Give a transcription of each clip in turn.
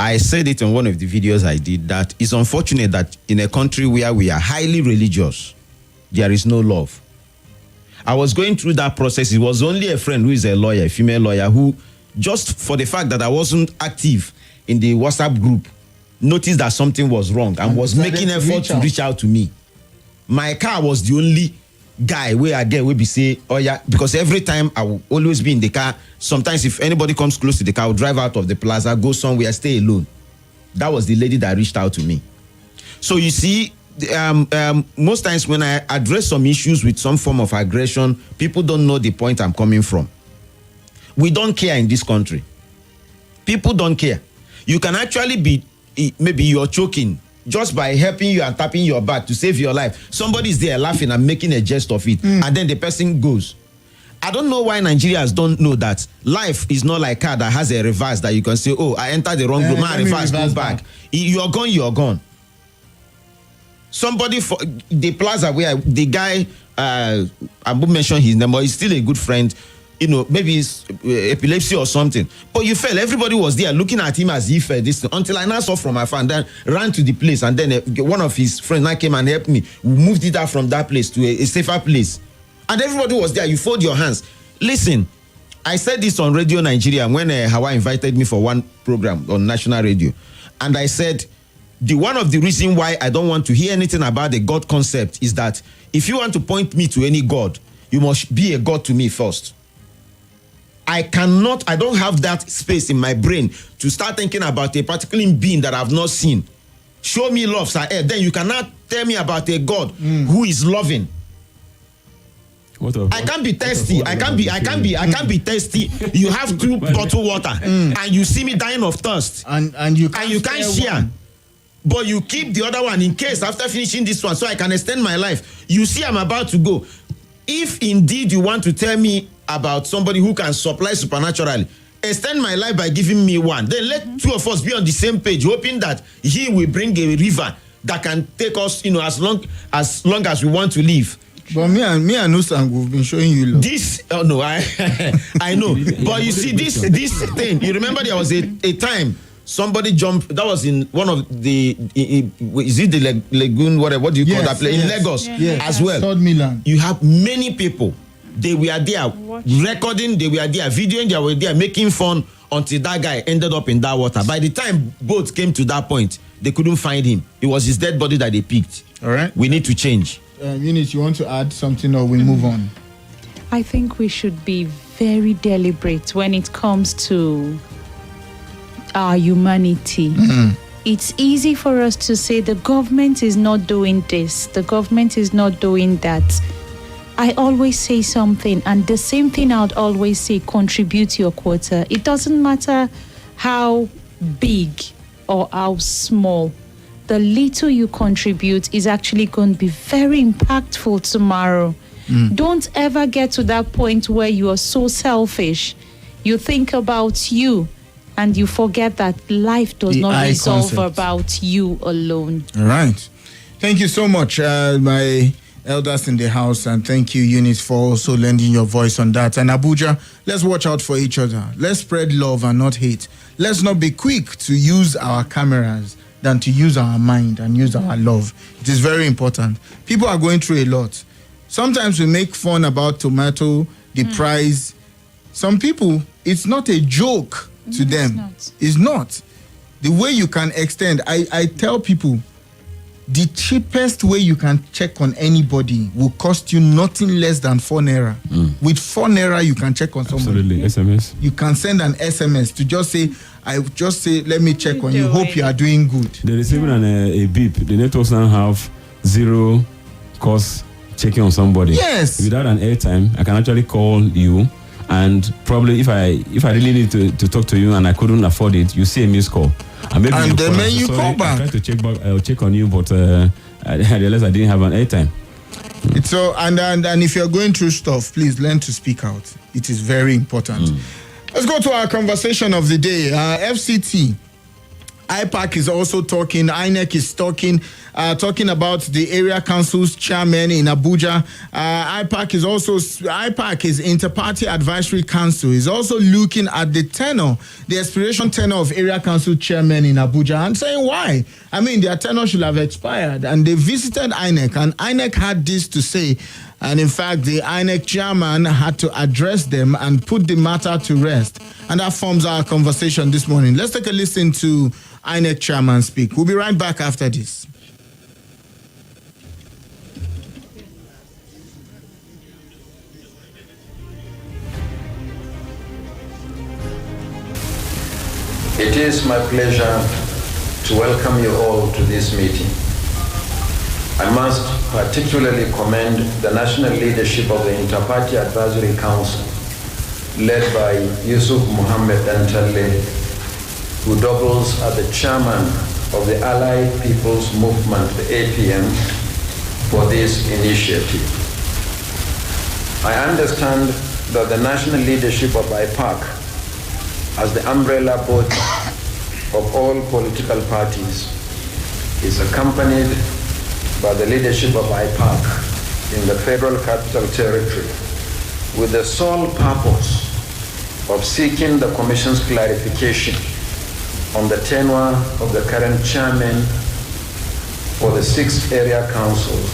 I said it on one of the videos I did, that it's unfortunate that in a country where we are highly religious, there is no love. I was going through that process. It was only a friend who is a lawyer, a female lawyer, who, just for the fact that I wasn't active in the WhatsApp group, noticed that something was wrong and was making effort to reach out to me. My car was the only guy where I get will be say, oh yeah, because every time I will always be in the car. Sometimes if anybody comes close to the car, I will drive out of the plaza, go somewhere, stay alone. That was the lady that reached out to me. So you see, most times when I address some issues with some form of aggression, people don't know the point I'm coming from. We don't care in this country. People don't care. You can actually be, maybe you're choking, just by helping you and tapping your back to save your life. Somebody is there laughing and making a jest of it, and then the person goes. I don't know why Nigerians don't know that life is not like a car that has a reverse that you can say, oh, I entered the wrong room, I reverse, go back. You're gone, you're gone. Somebody for the plaza where the guy, I won't mention his name, but he's still a good friend. You know, maybe it's epilepsy or something. But you felt everybody was there looking at him as if this thing, until I now saw from my fan, then ran to the place, and then one of his friends now came and helped me. We moved it out from that place to a safer place. And everybody was there. You fold your hands. Listen, I said this on Radio Nigeria when Hawa invited me for one program on national radio. And I said, one of the reasons why I don't want to hear anything about the God concept is that if you want to point me to any God, you must be a God to me first. I don't have that space in my brain to start thinking about a particular being that I've not seen. Show me love, sir. Then you cannot tell me about a God who is loving. I can't be thirsty. I can't be thirsty. You have 2 bottled water and you see me dying of thirst. And you can't share. One. But you keep the other one in case after finishing this one so I can extend my life. You see I'm about to go. If indeed you want to tell me about somebody who can supply supernaturally, extend my life by giving me one. Then let 2 of us be on the same page, hoping that he will bring a river that can take us, as long as we want to live. But me and Usan, we've been showing you love. I know. But you see, this thing, you remember there was a time somebody jumped, that was in one of the, is it the lagoon, whatever, what do you call that place? In Lagos as well. Third Milan. You have many people. They were there recording, they were there videoing, they were there making fun until that guy ended up in that water. By the time boats came to that point, they couldn't find him. It was his dead body that they picked. All right. We need to change. Eunice, you want to add something or we move on? I think we should be very deliberate when it comes to our humanity. It's easy for us to say the government is not doing this, the government is not doing that. I always say something, and the same thing I would always say, contribute your quota. It doesn't matter how big or how small. The little you contribute is actually going to be very impactful tomorrow. Don't ever get to that point where you are so selfish. You think about you and you forget that life does not resolve about you alone. All right. Thank you so much, my elders in the house, and thank you, Eunice, for also lending your voice on that. And Abuja, let's watch out for each other. Let's spread love and not hate. Let's not be quick to use our cameras than to use our mind and use our love. It is very important. People are going through a lot. Sometimes we make fun about tomato, the price. Some people, it's not a joke to them. It's not. The way you can extend, I tell people, the cheapest way you can check on anybody will cost you nothing less than 4 naira. With 4 naira, you can check on somebody. Absolutely, SMS. You can send an SMS to just say, let me check on you. Hope you are doing good. They're receiving a beep. The networks now have 0 cost checking on somebody. Yes. Without an airtime, I can actually call you, and probably if I really need to talk to you and I couldn't afford it, you see a missed call. And then you call back. I tried to check back. I'll check on you, but I realized I didn't have an airtime. So and if you're going through stuff, please learn to speak out. It is very important. Let's go to our conversation of the day. FCT IPAC is also talking. INEC is talking about the area council's chairman in Abuja. IPAC is Inter-Party Advisory Council, is also looking at the expiration tenure of area council chairman in Abuja and saying why. I mean, their tenure should have expired. And they visited INEC, and INEC had this to say. And in fact, the INEC chairman had to address them and put the matter to rest. And that forms our conversation this morning. Let's take a listen to INEC chairman speak. We'll be right back after this. It is my pleasure to welcome you all to this meeting. I must particularly commend the national leadership of the Inter-Party Advisory Council, led by Yusuf Mohammed Dantalle, who doubles as the chairman of the Allied People's Movement, the APM, for this initiative. I understand that the national leadership of IPAC, as the umbrella body of all political parties, is accompanied by the leadership of IPAC in the Federal Capital Territory with the sole purpose of seeking the Commission's clarification on the tenure of the current chairman for the 6 area councils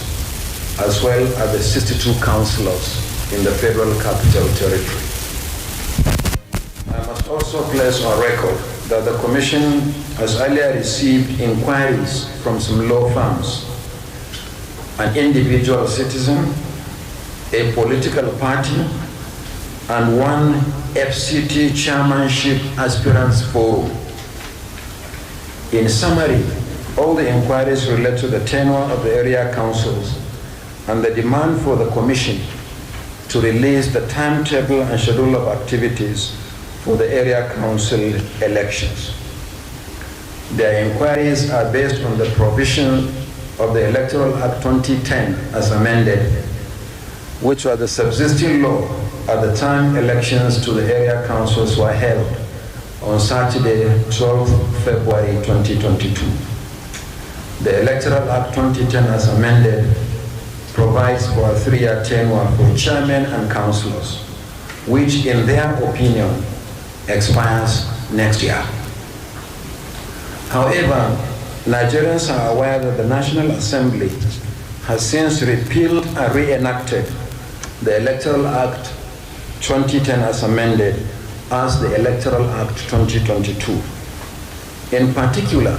as well as the 62 councillors in the Federal Capital Territory. I must also place on record that the Commission has earlier received inquiries from some law firms, an individual citizen, a political party, and one FCT chairmanship aspirants forum. In summary, all the inquiries relate to the tenure of the area councils and the demand for the Commission to release the timetable and schedule of activities for the area council elections. Their inquiries are based on the provision of the Electoral Act 2010 as amended, which was the subsisting law at the time elections to the area councils were held on Saturday, 12 February 2022. The Electoral Act 2010 as amended provides for a 3-year tenure for chairmen and councillors, which in their opinion expires next year. However, Nigerians are aware that the National Assembly has since repealed and reenacted the Electoral Act 2010 as amended as the Electoral Act 2022. In particular,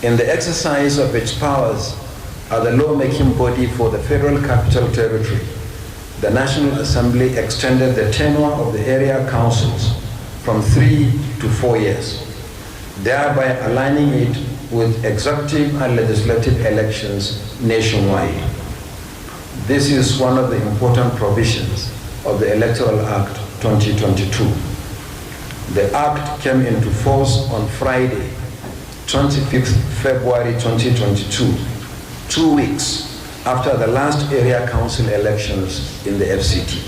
in the exercise of its powers as the lawmaking body for the Federal Capital Territory, the National Assembly extended the tenure of the area councils from 3 to 4 years, thereby aligning it with executive and legislative elections nationwide. This is one of the important provisions of the Electoral Act 2022. The Act came into force on Friday, 25th February 2022, 2 weeks after the last area council elections in the FCT.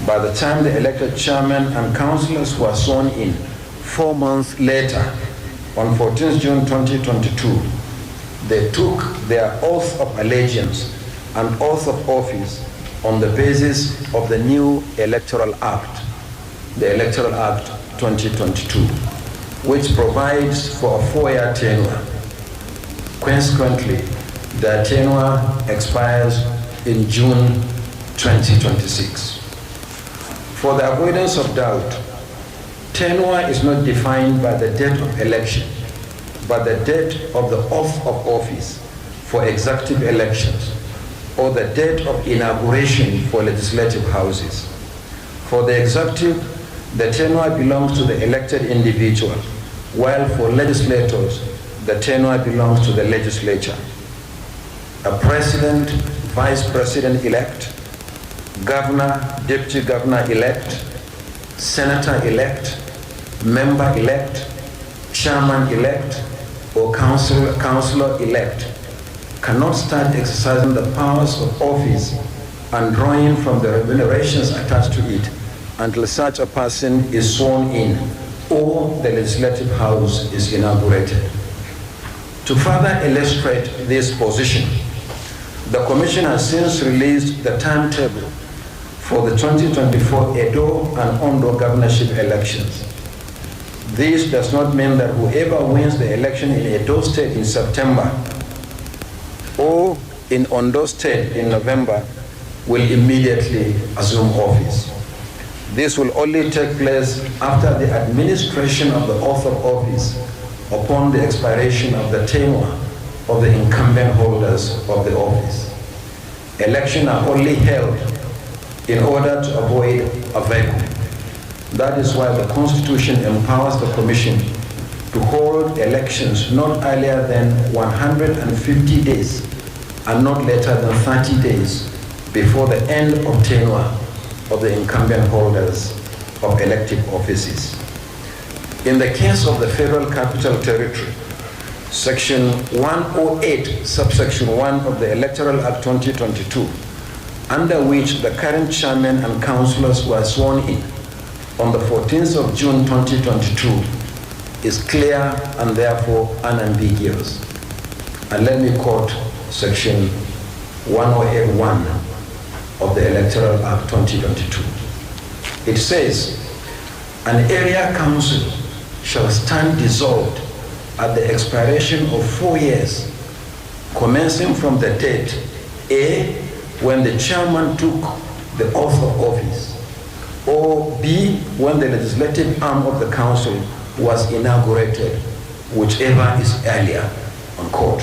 By the time the elected chairman and councillors were sworn in 4 months later, on 14th June 2022, they took their oath of allegiance and oath of office on the basis of the new Electoral Act, the Electoral Act 2022, which provides for a 4-year tenure. Consequently, their tenure expires in June 2026. For the avoidance of doubt, tenure is not defined by the date of election, but the date of the oath of office for executive elections, or the date of inauguration for legislative houses. For the executive, the tenure belongs to the elected individual, while for legislators, the tenure belongs to the legislature. A president, vice president-elect, governor, deputy governor-elect, senator-elect, member-elect, chairman-elect, or councillor-elect cannot start exercising the powers of office and drawing from the remunerations attached to it until such a person is sworn in or the Legislative House is inaugurated. To further illustrate this position, the Commission has since released the timetable for the 2024 Edo and Ondo governorship elections. This does not mean that whoever wins the election in Edo State in September or in Ondo State in November will immediately assume office. This will only take place after the administration of the oath of office upon the expiration of the tenure of the incumbent holders of the office. Elections are only held in order to avoid a vacuum. That is why the Constitution empowers the Commission to hold elections not earlier than 150 days and not later than 30 days before the end of tenure of the incumbent holders of elective offices. In the case of the Federal Capital Territory, Section 108, subsection 1 of the Electoral Act 2022, under which the current chairman and councillors were sworn in on the 14th of June 2022, is clear and therefore unambiguous. And let me quote Section 108.1 of the Electoral Act 2022. It says, an area council shall stand dissolved at the expiration of 4 years, commencing from the date A, when the chairman took the oath of office, or B, when the legislative arm of the council was inaugurated, whichever is earlier, unquote.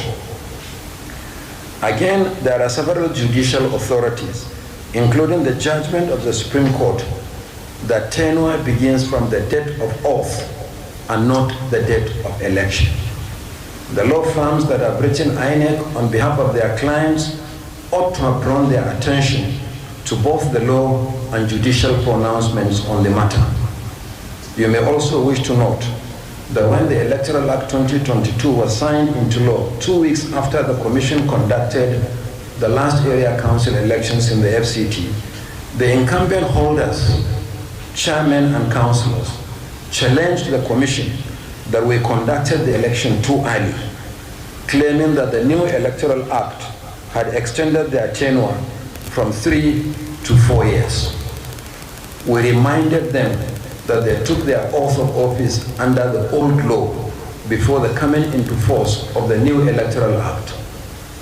Again, there are several judicial authorities, including the judgment of the Supreme Court, that tenure begins from the date of oath and not the date of election. The law firms that have written INEC on behalf of their clients ought to have drawn their attention to both the law and judicial pronouncements on the matter. You may also wish to note that when the Electoral Act 2022 was signed into law 2 weeks after the Commission conducted the last area council elections in the FCT, the incumbent holders, chairmen and councillors, challenged the Commission that we conducted the election too early, claiming that the new Electoral Act had extended their tenure from 3 to 4 years. We reminded them that they took their oath of office under the old law before the coming into force of the new Electoral Act.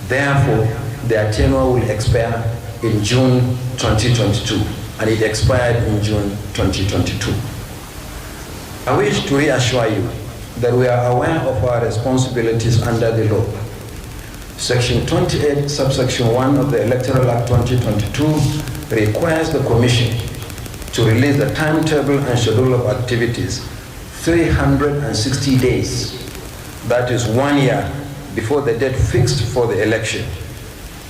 Therefore, their tenure will expire in June 2022, and it expired in June 2022. I wish to reassure you that we are aware of our responsibilities under the law. Section 28, subsection 1 of the Electoral Act 2022 requires the Commission to release the timetable and schedule of activities 360 days, that is 1 year, before the date fixed for the election.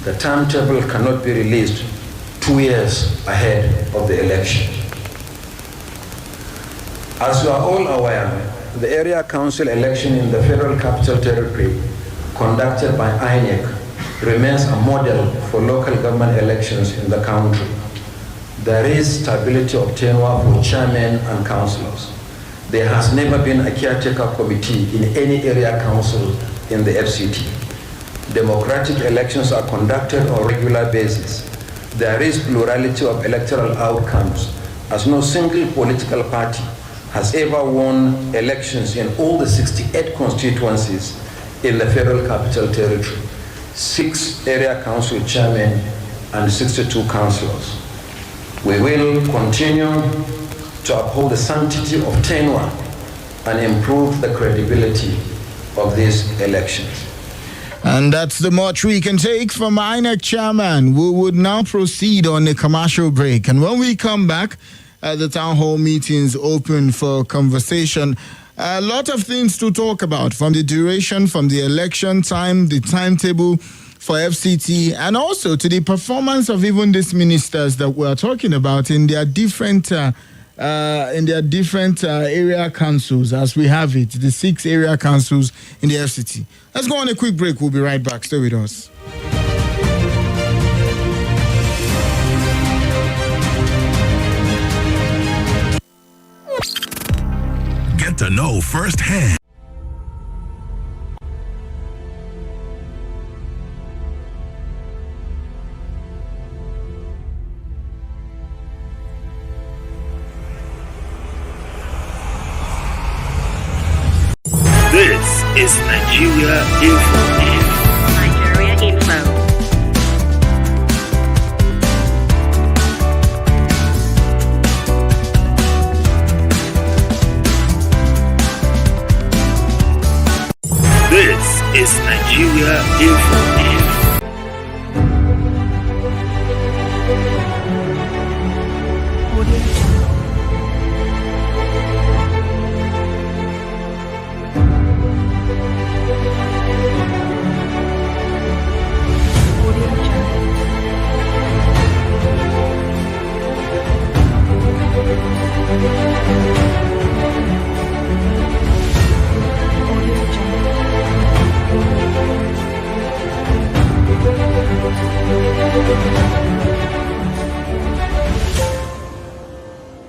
The timetable cannot be released 2 years ahead of the election. As you are all aware, the area council election in the Federal Capital Territory conducted by INEC remains a model for local government elections in the country. There is stability of tenure for chairmen and councillors. There has never been a caretaker committee in any area council in the FCT. Democratic elections are conducted on a regular basis. There is plurality of electoral outcomes, as no single political party has ever won elections in all the 68 constituencies in the Federal Capital Territory, 6 area council chairmen and 62 councillors. We will continue to uphold the sanctity of tenure and improve the credibility of these elections. And that's the much we can take from INEC chairman. We would now proceed on a commercial break. And when we come back, the town hall meetings open for conversation. A lot of things to talk about, from the duration, from the election time, the timetable for FCT, and also to the performance of even these ministers that we're talking about in their different area councils, as we have it, the 6 area councils in the FCT. Let's go on a quick break. We'll be right back. Stay with us. know firsthand. This is Nigeria Info. Nigeria Info. This is Nigeria Info.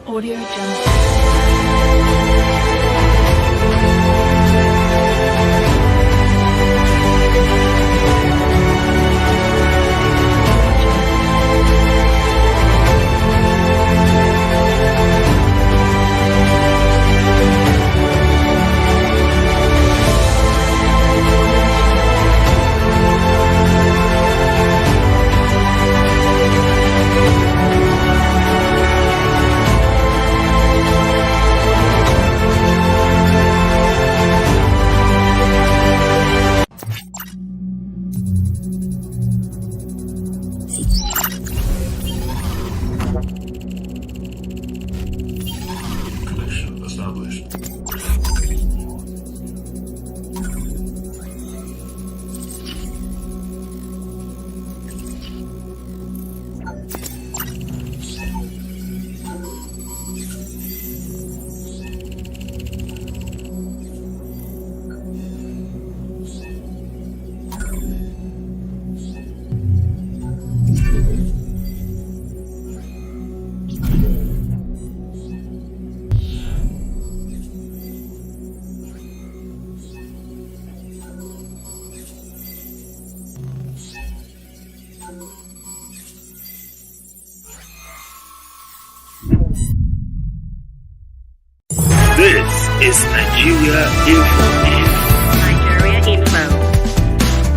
Audio Jungle. Connection established. This is Nigeria Info. Nigeria Info.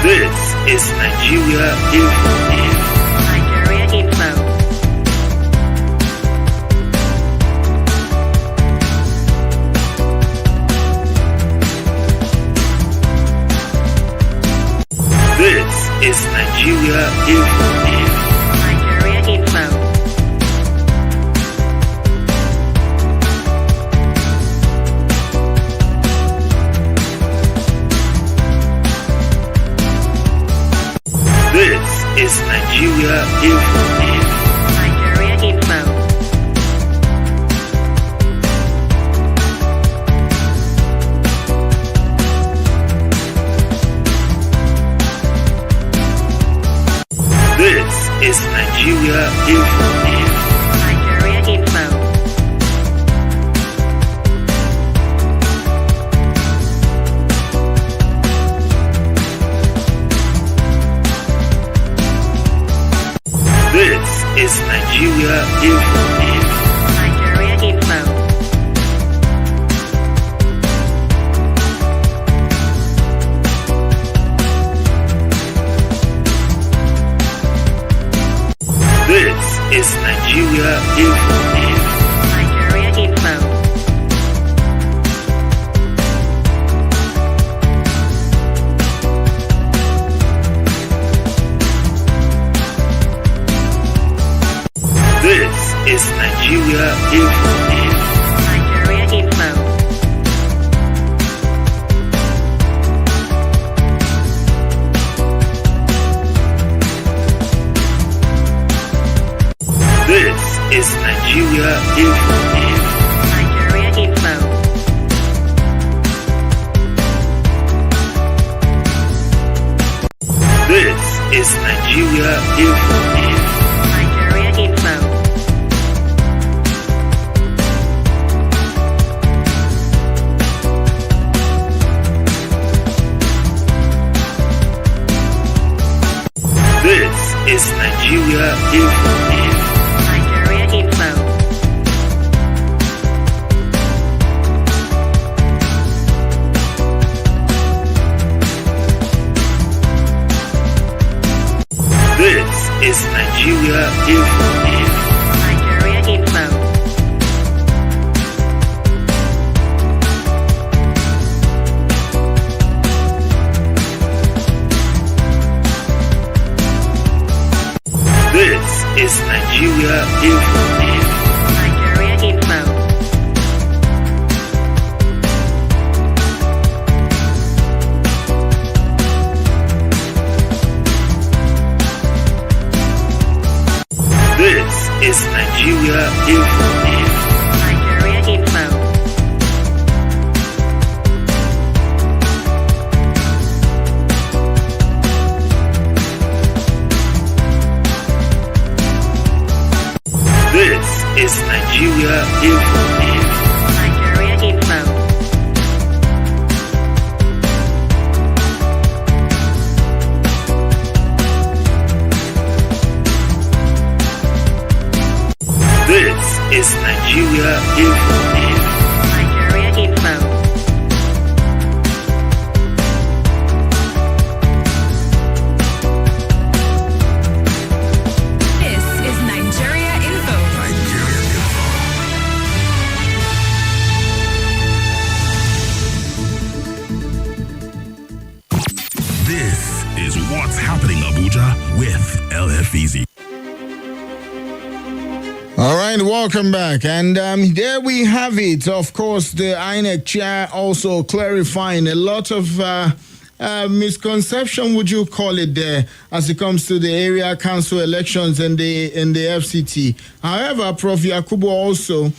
This is Nigeria Info. Nigeria Info. This is Nigeria Info. Nigeria Info. This is Nigeria Info. Nigeria Info. This is Nigeria Info. Nigeria Info. This is Nigeria Info. Nigeria Info. This is Nigeria Info. Nigeria Info. This is Nigeria Info. Nigeria Info. This is Nigeria Info. Nigeria Info. Nigeria Info. Nigeria Info. This is Nigeria Info. Nigeria Info. This is Nigeria Info. Nigeria Info. This is Nigeria Info. Nigeria Info. This is Nigeria Info. Nigeria Info. This is Nigeria Info. Nigeria Info. This is Nigeria Info. Nigeria Info. This is Nigeria Info. This is what's happening, Abuja, with Effizy. All right, welcome back. And there we have it. Of course, the INEC chair also clarifying a lot of misconception, would you call it, there as it comes to the area council elections in the FCT. However, Prof. Yakubu also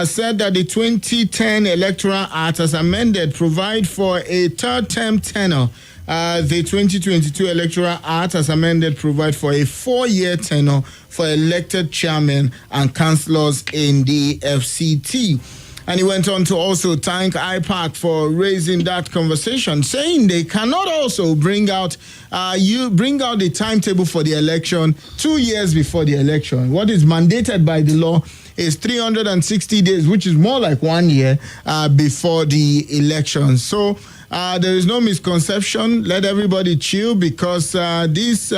said that the 2010 Electoral Act, as amended, provide for a third-term tenure. The 2022 Electoral Act, as amended, provide for a 4-year tenure for elected chairmen and councillors in the FCT. And he went on to also thank IPAC for raising that conversation, saying they cannot also bring out the timetable for the election 2 years before the election. What is mandated by the law is 360 days, which is more like 1 year before the election. So there is no misconception. Let everybody chill, because this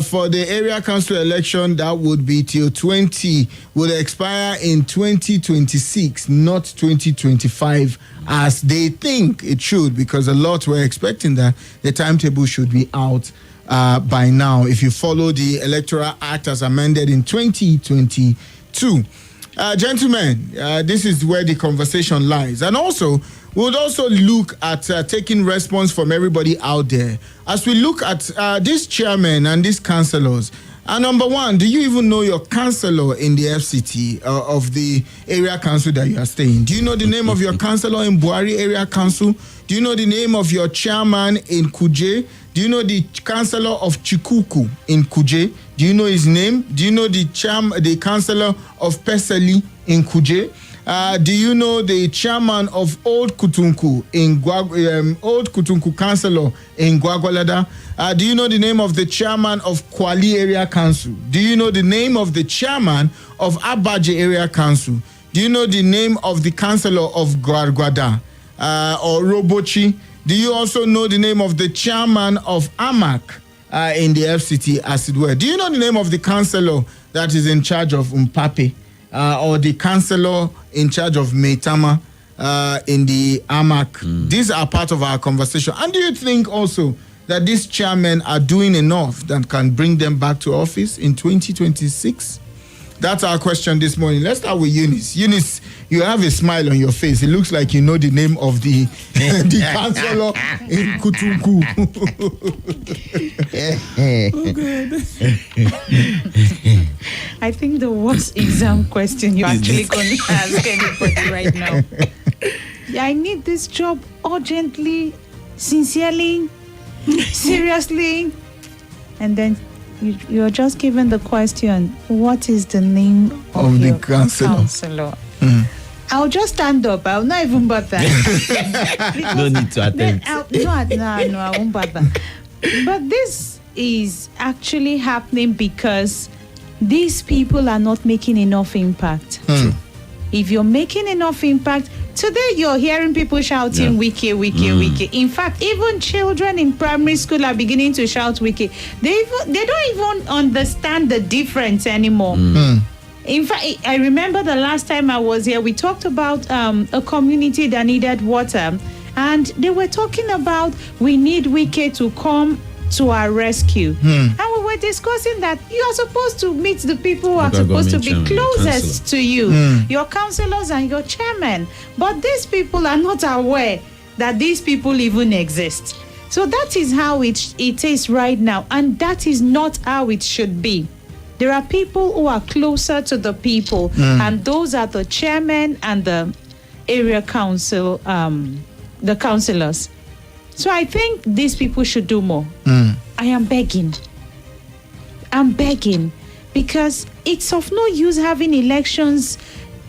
for the area council election, that would be till 20, would expire in 2026, not 2025, as they think it should, because a lot were expecting that the timetable should be out by now, if you follow the Electoral Act as amended in 2022. Gentlemen, this is where the conversation lies. And also, we would also look at taking response from everybody out there. As we look at these chairmen and these councillors, number one, do you even know your councillor in the FCT of the area council that you are staying? Do you know the name of your councillor in Buhari area council? Do you know the name of your chairman in Kuje? Do you know the councillor of Chikuku in Kuje? Do you know his name? Do you know the councillor of Peseli in Kuje? Do you know the chairman of Old Kutunku in Old Kutunku Councillor in Gwagwalada? Do you know the name of the chairman of Kwali Area Council? Do you know the name of the chairman of Abaje Area Council? Do you know the name of the councillor of Gwargwada or Robochi? Do you also know the name of the chairman of AMAC in the FCT, as it were? Do you know the name of the councillor that is in charge of Mpape? Or the councillor in charge of Meitama in the AMAC. These are part of our conversation. And do you think also that these chairmen are doing enough that can bring them back to office in 2026? That's our question this morning. Let's start with Eunice. Eunice, you have a smile on your face. It looks like you know the name of the the councillor in Kutunku. I think the worst exam question you're actually going to ask anybody right now. Yeah, I need this job urgently, sincerely, seriously. and then you're just given the question, what is the name of the your counselor? I'll just stand up. I'll not even bother. No need to attempt. No, I won't bother. But this is actually happening because these people are not making enough impact. If you're making enough impact, today you're hearing people shouting wiki, wiki, wiki. In fact, even children in primary school are beginning to shout wiki. They don't even understand the difference anymore. In fact, I remember the last time I was here, we talked about a community that needed water, and they were talking about we need wiki to come to our rescue. And we were discussing that you are supposed to meet the people who are supposed to be closest to you, your councillors and your chairman. But these people are not aware that these people even exist. So that is how it is right now, and that is not how it should be. There are people who are closer to the people, and those are the chairman and the area council, the councillors. So I think these people should do more. I am begging. I'm begging, because it's of no use having elections.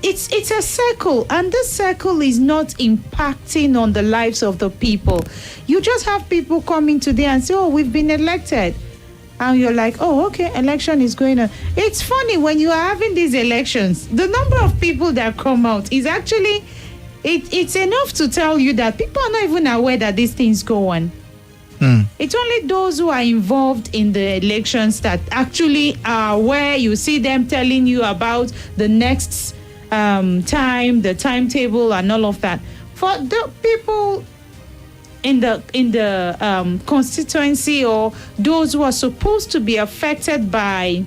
It's a circle, and this circle is not impacting on the lives of the people. You just have people coming today and say, oh, we've been elected. And you're like, oh, okay, election is going on. It's funny, when you are having these elections, the number of people that come out is actually, it's enough to tell you that people are not even aware that these things go on. It's only those who are involved in the elections that actually are aware. You see them telling you about the next time, the timetable, and all of that. For the people in the constituency, or those who are supposed to be affected by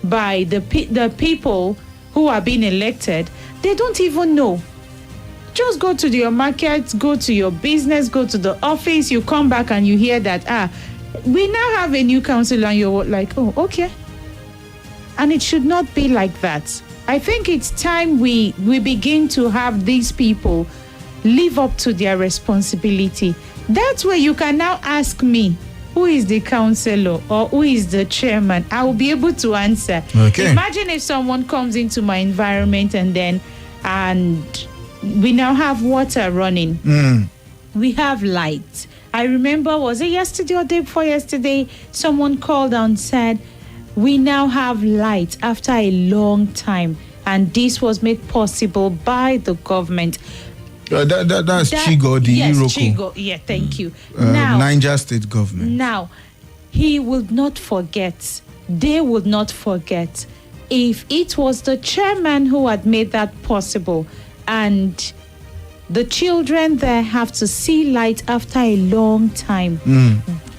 the people who are being elected, they don't even know. Just go to your market, go to your business, go to the office, you come back and you hear that, we now have a new council, and you're like, oh, okay. And it should not be like that. I think it's time we begin to have these people live up to their responsibility. That's where you can now ask me, who is the councillor or who is the chairman? I will be able to answer. Okay. Imagine if someone comes into my environment and we now have water running. We have light. I remember, was it yesterday or day before yesterday, someone called and said, we now have light after a long time, and this was made possible by the government. That's Chigo, the yes, Iroko. Chigo. Yeah, thank you. Now, Niger State government. Now, he would not forget. They would not forget if it was the chairman who had made that possible, and the children there have to see light after a long time.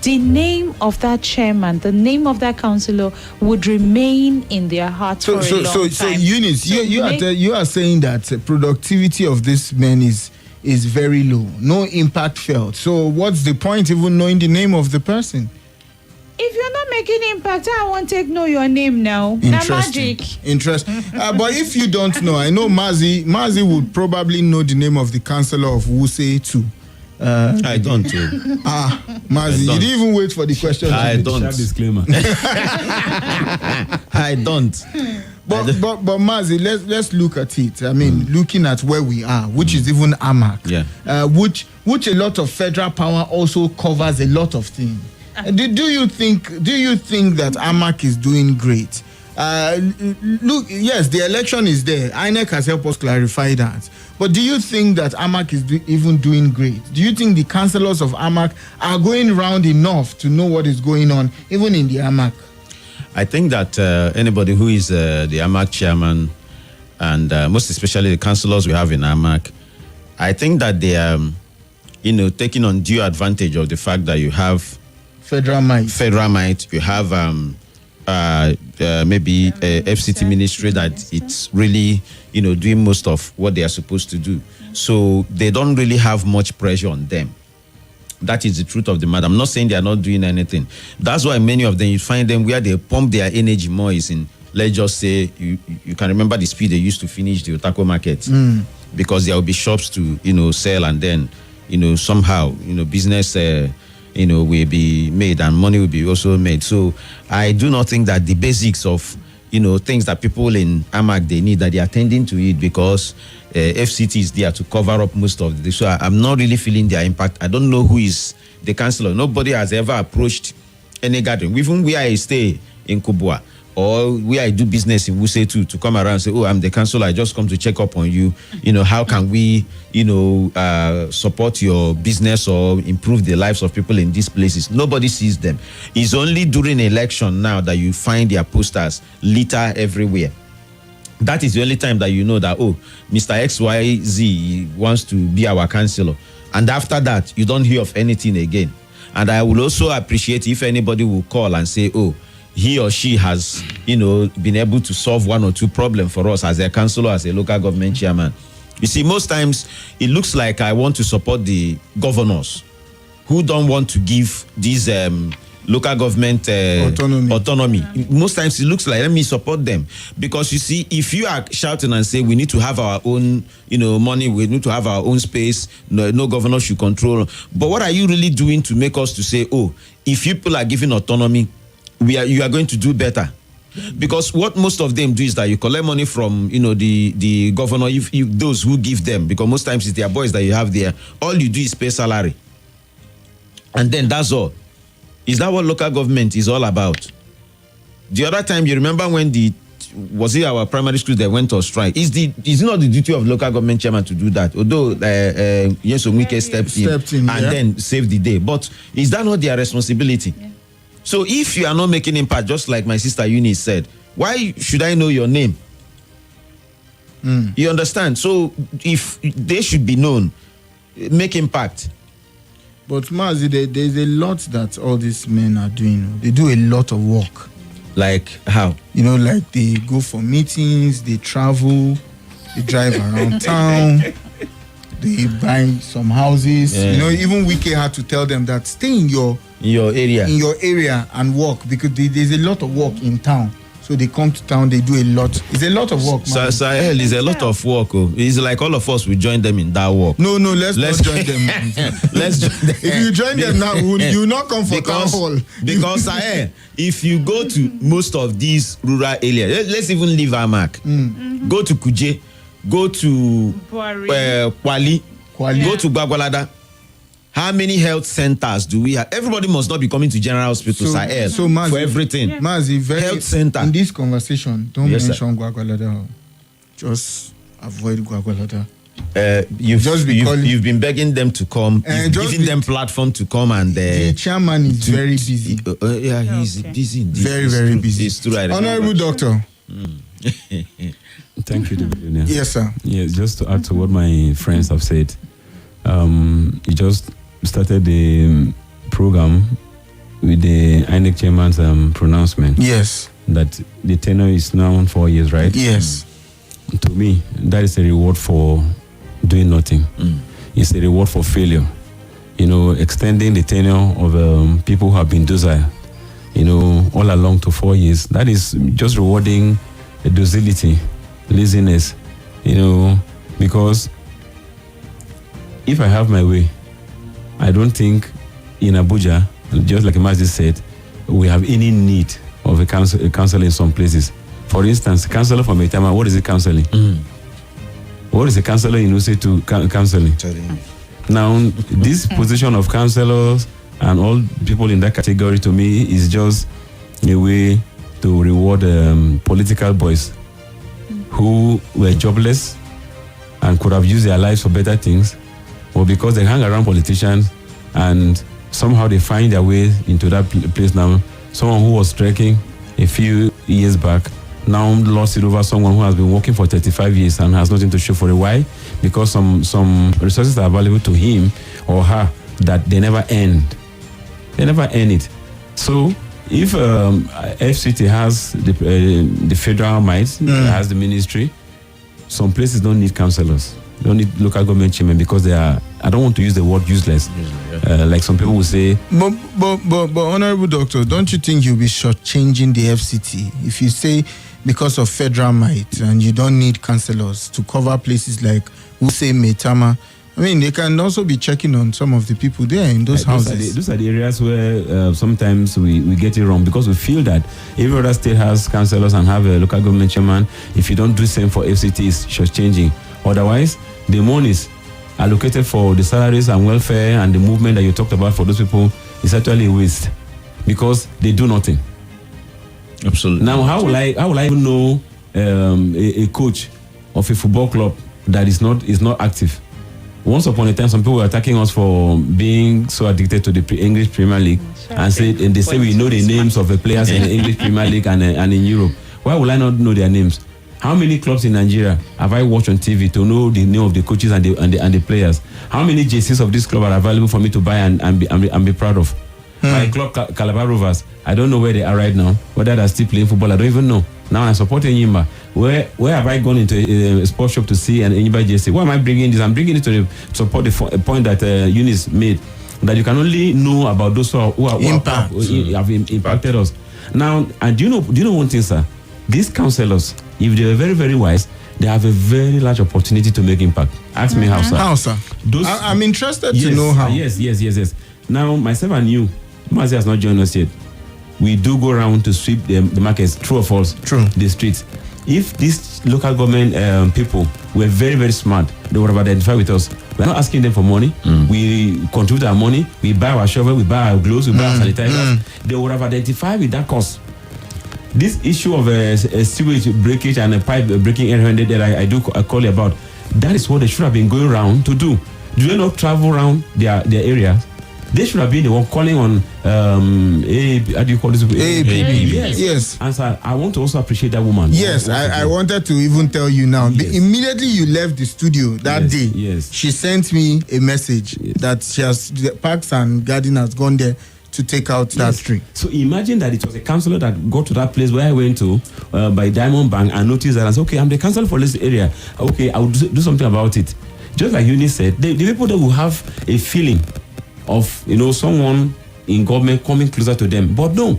The name of that chairman, the name of that councillor would remain in their hearts for a long time. So Eunice, you are saying that productivity of this men is very low, no impact felt. So what's the point even knowing the name of the person? If you're not making impact, I won't know your name now. Now magic. Interesting. But if you don't know, I know Mazi would probably know the name of the councillor of Wuse too. I don't. Mazi, you didn't even wait for the question. I don't. Sharp disclaimer. I don't. But Mazi, let's look at it. I mean, looking at where we are, which is even AMAC, which a lot of federal power also covers a lot of things. Do you think that AMAC is doing great? Look, yes, the election is there. INEC has helped us clarify that. But do you think that AMAC is even doing great? Do you think the councillors of AMAC are going round enough to know what is going on, even in the AMAC? I think that anybody who is the AMAC chairman, and most especially the councillors we have in AMAC, I think that they are, taking undue advantage of the fact that you have federal might. You have maybe a FCT ministry that it's really, doing most of what they are supposed to do. So they don't really have much pressure on them. That is the truth of the matter. I'm not saying they are not doing anything. That's why many of them, you find them where they pump their energy more is in, let's just say, you can remember the speed they used to finish the Otako market. Because there will be shops to, sell, and then, somehow, business will be made and money will be also made. So I do not think that the basics of things that people in AMAC they need, that they are attending to it, because FCT is there to cover up most of this. So I'm not really feeling their impact. I don't know who is the councillor. Nobody has ever approached any gathering, even where I stay in Kubwa or where I do business in Wuse too, to come around and say, oh, I'm the councillor, I just come to check up on you. How can we, support your business or improve the lives of people in these places? Nobody sees them. It's only during election now that you find their posters litter everywhere. That is the only time that you know that, oh, Mr. XYZ wants to be our councillor. And after that, you don't hear of anything again. And I will also appreciate if anybody will call and say, oh, he or she has, been able to solve one or two problems for us as a councillor, as a local government chairman. You see, most times it looks like I want to support the governors who don't want to give these local government autonomy. Most times it looks like, let me support them. Because you see, if you are shouting and say we need to have our own, money, we need to have our own space, no governor should control. But what are you really doing to make us to say, oh, if people are given autonomy, you are going to do better? Because what most of them do is that you collect money from, the governor, if those who give them, because most times it's their boys that you have there. All you do is pay salary. And then that's all. Is that what local government is all about? The other time, you remember when was it our primary school that went on strike? Is it not the duty of local government chairman to do that? Although yes, Omike stepped in and then saved the day. But is that not their responsibility? Yeah. So if you are not making impact, just like my sister Eunice said, why should I know your name? You understand? So if they should be known, make impact. But Mazi, there's a lot that all these men are doing. They do a lot of work. Like how? Like they go for meetings, they travel, they drive around town, they buy some houses. Yeah. Even Wike had to tell them that stay in your area and work, because there's a lot of work in town. So they come to town, they do a lot. It's a lot of work, man. Sahel is a lot of work. Oh. It's like all of us will join them in that work. No, let's not join them. Let's join them. If you join them now, you not come for Townhall. Because Sahel, if you go to most of these rural areas, let's even leave Amak. Go to Kuje, go to Kwali, go to Gwagwalada. How many health centers do we have? Everybody must not be coming to General Hospital, Sahel, for everything. Mazi, health center. In this conversation, don't mention Gwagwalada. Just avoid Gwagwalada. You've been begging them to come, giving them platform to come, and the chairman is very busy. He's busy. Very, very busy. It's true. Honorable Doctor. Thank you, David. Yes, sir. Yes, just to add to what my friends have said, you just started the program with the INEC chairman's pronouncement. Yes. That the tenure is now 4 years, right? Yes. To me, that is a reward for doing nothing. It's a reward for failure. Extending the tenure of people who have been docile, all along to 4 years. That is just rewarding docility, laziness, because if I have my way, I don't think in Abuja, just like Mazi said, we have any need of a council in some places. For instance, councillor from Etama, what is it counseling? What is a councillor in Use to counseling? Now, this position of councillors and all people in that category, to me, is just a way to reward political boys who were jobless and could have used their lives for better things, or because they hang around politicians and somehow they find their way into that place now. Someone who was trekking a few years back now lost it over someone who has been working for 35 years and has nothing to show for it. Why? Because some resources are available to him or her that they never earned. They never earn it. So if FCT has the federal might, has the ministry, some places don't need councillors. They don't need local government chairmen because they are, I don't want to use the word useless. Like some people will say. But Honorable Doctor, don't you think you'll be shortchanging the FCT if you say because of federal might and you don't need councillors to cover places like Use, Metama, I mean, they can also be checking on some of the people there in those houses. Those are the areas where sometimes we get it wrong, because we feel that every other state has councillors and have a local government chairman. If you don't do the same for FCT, it's just changing. Otherwise, the monies allocated for the salaries and welfare and the movement that you talked about for those people is actually a waste, because they do nothing. Absolutely. Now, how will I even know a coach of a football club that is not active? Once upon a time, some people were attacking us for being so addicted to the English Premier League, and they say we know the names of the players in the English Premier League and in Europe. Why will I not know their names? How many clubs in Nigeria have I watched on TV to know the name of the coaches and the players? How many jerseys of this club are available for me to buy and be proud of? My club, Calabar Rovers, I don't know where they are right now. Whether they're still playing football, I don't even know. Now I'm supporting Yimba. Where have I gone into a sports shop to see an Yimba jersey? Why am I bringing this? I'm bringing it to support the point that Eunice made, that you can only know about those who have impacted us. Now, and do you know one thing, sir? These councillors, if they are very, very wise, they have a very large opportunity to make impact. Ask me how, sir. How, sir? I'm interested to know how. Yes. Now, myself and you, Mazi has not joined us yet. We do go around to sweep the markets, true or false? True. The streets. If these local government people were very, very smart, they would have identified with us. We're not asking them for money. We contribute our money. We buy our shovel. We buy our gloves. We buy our sanitizers. They would have identified with that cost. This issue of a sewage breakage and a pipe breaking 800 that I call you about, that is what they should have been going around to do. Do they not travel around their area? They should have been the one calling on how do you call this? Yes. And sir, I want to also appreciate that woman. Yes, I wanted to even tell you now. Yes. Immediately you left the studio that day, yes. She sent me a message that the Parks and Garden has gone there to take out that tree. So imagine that it was a councillor that got to that place where I went to by Diamond Bank and noticed that and said, okay, I'm the councillor for this area. Okay, I'll do something about it. Just like Eunice said, the people that will have a feeling of someone in government coming closer to them, but no,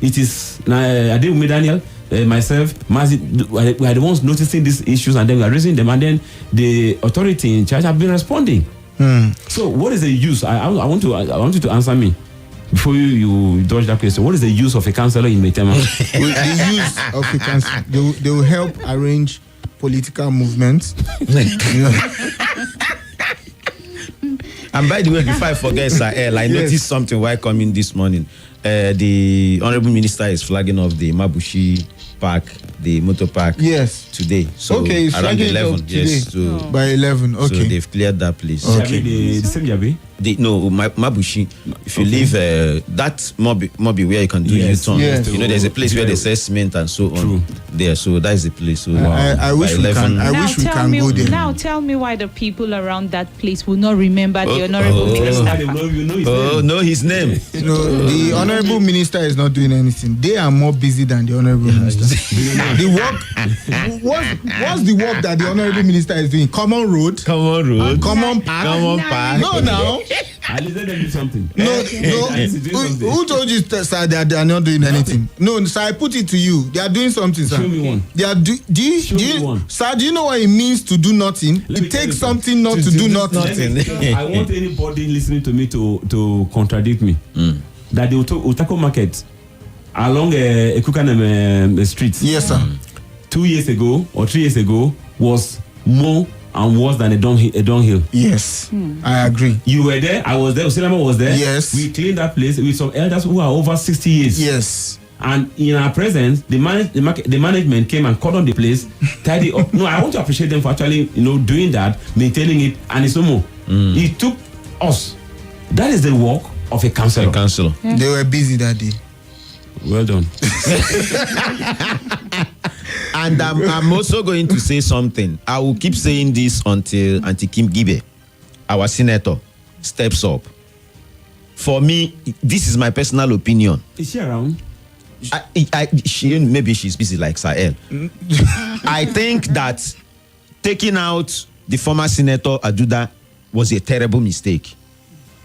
it is Adewumi Daniel, myself, Mazi, we are the ones noticing these issues, and then we are raising them, and then the authority in charge have been responding. So what is the use? I want you to answer me before you dodge that question. What is the use of a councillor in Metema? The use of a councillor, they will help arrange political movements. And by the way, before I forget, Sir El, I noticed something while coming this morning. The Honorable Minister is flagging off the Mabushi Park, the motor park. Yes. Today. So okay, it's around 11. Today. Yes. So by 11. Okay. So they've cleared that place. Okay. The same Jabi? Mabushi. If you leave that Mobi where you can do U-turn. Yes. There's a place where they sell cement and so on. True. There. So that is the place. So I wish we can. I wish we can go there. Now tell me why the people around that place will not remember the Honorable Minister. Know his name. The Honorable Minister is not doing anything. They are more busy than the Honorable Minister. The work. What's the work that the Honorable Minister is doing? Common road. Common park. No, now. I listen to something. No. Who told you, sir, that they are not doing anything? No, sir, I put it to you. They are doing something, sir. Show me one. They are sir, do you know what it means to do nothing? It takes something not to do nothing. I want anybody listening to me to contradict me. That the Utako market along Ekukanem street. Yes, sir. 2 years ago or 3 years ago was more and worse than a dunghill. Yes, I agree. You were there, I was there, Usilama was there. Yes. We cleaned that place with some elders who are over 60 years. Yes. And in our presence, the management came and cordoned the place, tidy up. No, I want to appreciate them for actually, doing that, maintaining it, and it's no more. It took us. That is the work of a councillor. Yeah. They were busy that day. Well done. And I'm also going to say something. I will keep saying this until Auntie Kim Gibe, our senator, steps up. For me, this is my personal opinion. Is she around? Maybe she's busy like Sahel. I think that taking out the former senator Aduda was a terrible mistake.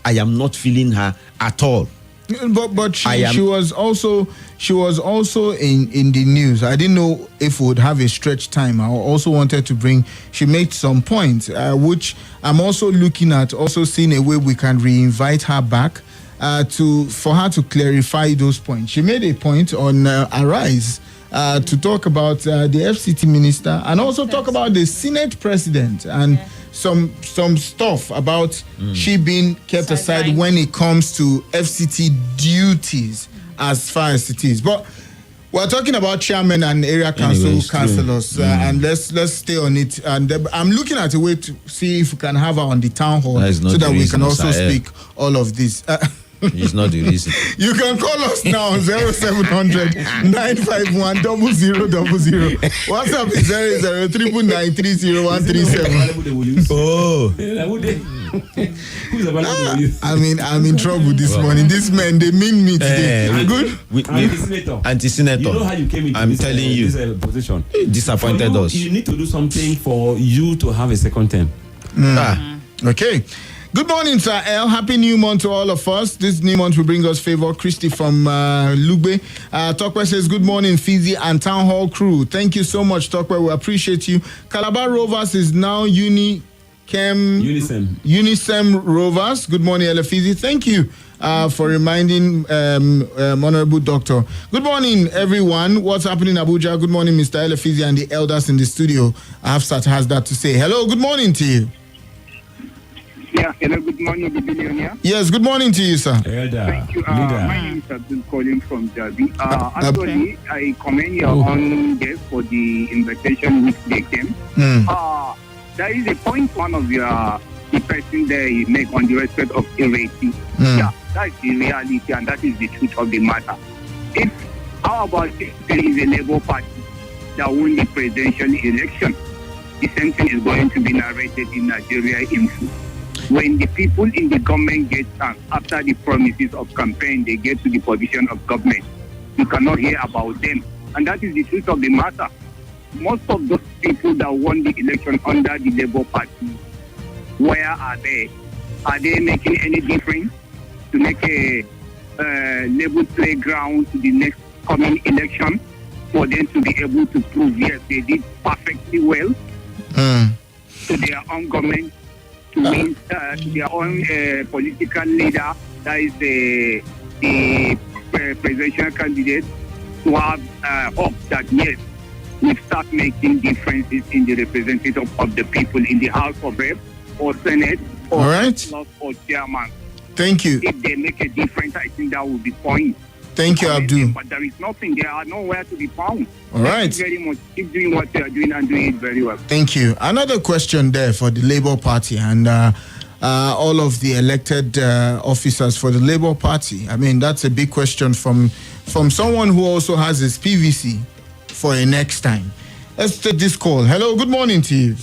I am not feeling her at all. But she was also in the news. I didn't know if we would have a stretch time. I also wanted to bring. She made some points, which I'm also looking at. Also seeing a way we can reinvite her back for her to clarify those points. She made a point on Arise to talk about the FCT minister and also talk about the Senate president and. Some stuff about she being kept aside when it comes to FCT duties as far as it is. But we're talking about chairman and area councillors, and let's stay on it. And I'm looking at a way to see if we can have her on the town hall so that we can also speak all of this. It's not the reason. You can call us now on 0700 951 0000. WhatsApp is 00 Oh. I'm in trouble this morning. These men, they mean me today. Good? Anti-senator. You know how you came into I'm telling you. this position. Disappointed us. You need to do something for you to have a second term. Okay. Good morning, Sir L. Happy new month to all of us. This new month will bring us favor. Christy from Lugbe. Tokwe says, good morning, Effizy and Townhall crew. Thank you so much, Tokwe. We appreciate you. Calabar Rovers is now Unisem Rovers. Good morning, Effizy. Thank you for reminding Honorable Doctor. Good morning, everyone. What's happening in Abuja? Good morning, Mr. Effizy and the elders in the studio. Hafsat has that to say. Hello, good morning to you. Yeah, hello, good morning, the billionaire. Yes, good morning to you, sir. Thank you. My name is Abdul calling from Derby. Actually, I commend your own guests for the invitation which they came. There is a point one of the person there you make on the respect of Effizy. Yeah, that is the reality and that is the truth of the matter. How about if there is a Labour Party that won the presidential election? The same thing is going to be narrated in Nigeria Info. When the people in the government get after the promises of campaign, they get to the position of government, you cannot hear about them. And that is the truth of the matter. Most of those people that won the election under the Labour Party, where are they? Are they making any difference to make a level playground to the next coming election for them to be able to prove, yes, they did perfectly well to their own government, to win their own political leader, that is the presidential candidate, to have hope that yes, we start making differences in the representative of the people in the House of Reps or Senate or or chairman. Thank you. If they make a difference, I think that will be point. Thank you, Abdul. But there is nothing. They are nowhere to be found. All right. Thank you very much. Keep doing what you are doing and doing it very well. Thank you. Another question there for the Labour Party and all of the elected officers for the Labour Party. I mean, that's a big question from someone who also has his PVC for a next time. Let's take this call. Hello, good morning to you.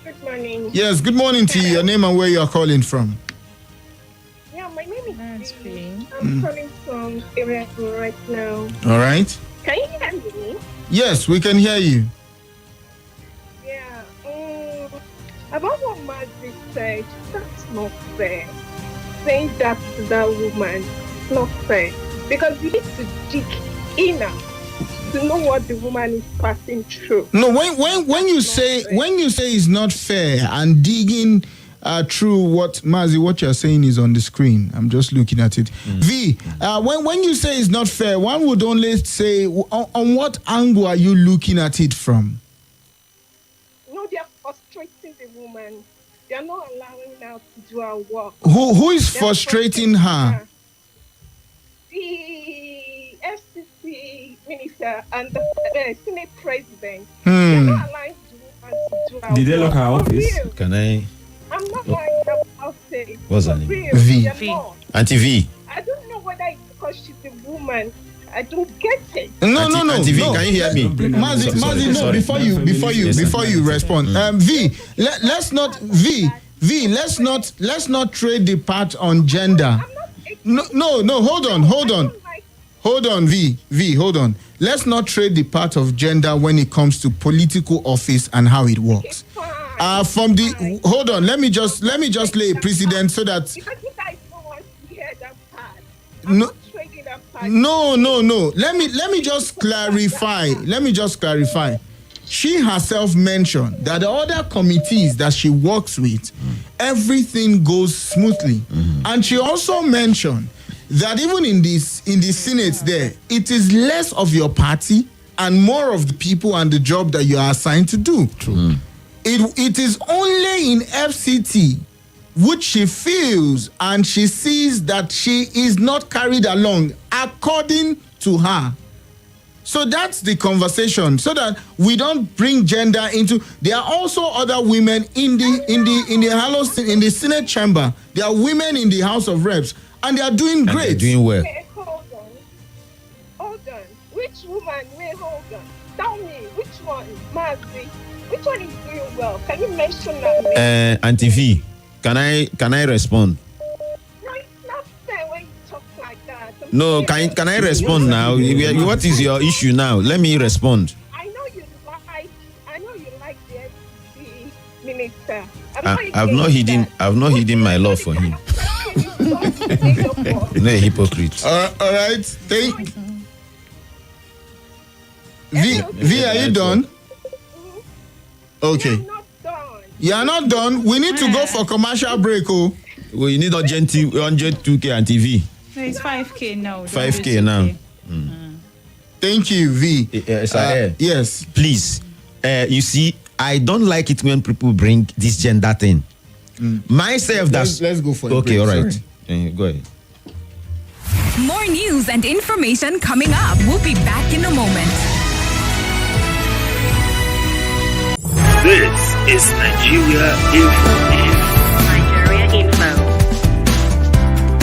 Good morning. Yes, good morning to you. Your name and where you are calling from. Yeah, my name is I'm calling from area right now. All right. Can you hear me? Yes, we can hear you. Yeah. About what Magic said, that's not fair. Saying that to that woman, it's not fair. Because you need to dig inner to know what the woman is passing through. No, when you say it's not fair and digging through what you're saying is on the screen. I'm just looking at it. V, when you say it's not fair, one would only say on what angle are you looking at it from? No, they are frustrating the woman. They are not allowing her to do her work. Who is frustrating her? The FCT minister and the Senate president. They are not allowing the woman to do her work. Did they lock her office? Can I? I'm not lying about it. What's her name? V. Auntie V. I don't know whether it's because she's a woman. I don't get it. No. Auntie V, can you hear me? Mazi, no. Before you respond, V. Let's not trade the part on gender. No. Hold on, V. Hold on. Let's not trade the part of gender when it comes to political office and how it works. Hold on. Let me just lay a precedent so that. No. Trading that party. No. Let me just clarify. She herself mentioned that the other committees that she works with, everything goes smoothly. And she also mentioned that even in the Senate there, it is less of your party and more of the people and the job that you are assigned to do. True. It is only in FCT which she feels and she sees that she is not carried along according to her. So that's the conversation, so that we don't bring gender into. There are also other women in the Senate chamber. There are women in the House of Reps, and they are doing great. They're doing well. Okay, hold on. Which woman? Wait, hold on. Tell me, which one? Mazi, which one is doing well? Can you mention that? Auntie V, can I respond? No, it's not fair when you talk like that. No, can I respond now? What is your issue now? Let me respond. I know you like the FCT minister. I've not hidden my love for him. No, a hypocrite. All right. V, are you done? Okay. You are not done. We need to go for commercial break. Oh, we need 102K and TV. No, it's 5K now. 5K now. Thank you, V. Yes. Please. You see, I don't like it when people bring this gender thing. Myself, let's go for it. Okay, all right. Go ahead. More news and information coming up. We'll be back in a moment. This is Nigeria Info.